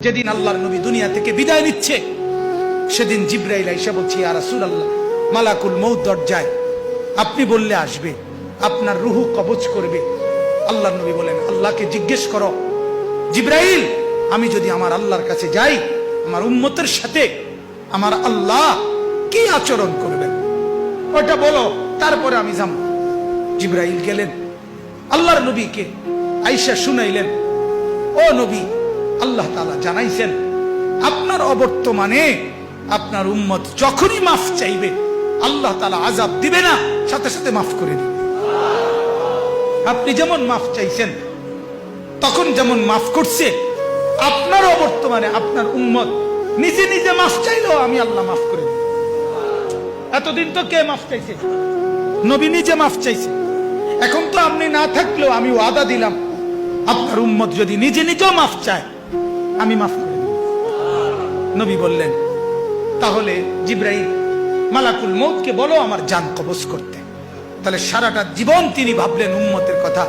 যেদিন আল্লাহর নবী দুনিয়া থেকে বিদায় নিচ্ছে সেদিন জিবরাইল আইসা বলছে, ইয়া রাসূলুল্লাহ, মালাকুল মউত দরজায়, আপনি বললে আসবে, আপনার রুহু কবজ করবে। আল্লাহর নবী বলেন, আল্লাহকে জিজ্ঞেস করো জিবরাইল, আমি যদি আমার আল্লাহর কাছে যাই, আমার উম্মতের সাথে আমার আল্লাহ কি আচরণ করবেন ওটা বলো, তারপরে আমি যাব। জিবরাইল গেলেন, আল্লাহর নবীকে আয়েশা শুনাইলেন, ও নবী, আল্লাহ তাআলা জানাইছেন আপনার অবর্তমানে আপনার উম্মত যখনই মাফ চাইবে আল্লাহ তাআলা আযাব দিবে না, সাথে সাথে মাফ করে দিবে। আপনি যেমন মাফ চাইছেন তখন যেমন মাফ করছে, আপনার অবর্তমানে আপনার উম্মত নিজে নিজে মাফ চাইলেও আমি আল্লাহ মাফ করে দিই। এতদিন তো কে মাফ চাইছে? নবী নিজে মাফ চাইছে। এখন তো আপনি না থাকলেও আমি ওয়াদা দিলাম, আপনার উম্মত যদি নিজে নিজেও মাফ চায় আমি মাফ করে দিই। নবী বললেন, তাহলে জিবরাইল মালাকুল মউতকে বলো আমার জান কবজ করতে। তাহলে সারাটা জীবন তিনি ভাবলেন উম্মতের কথা।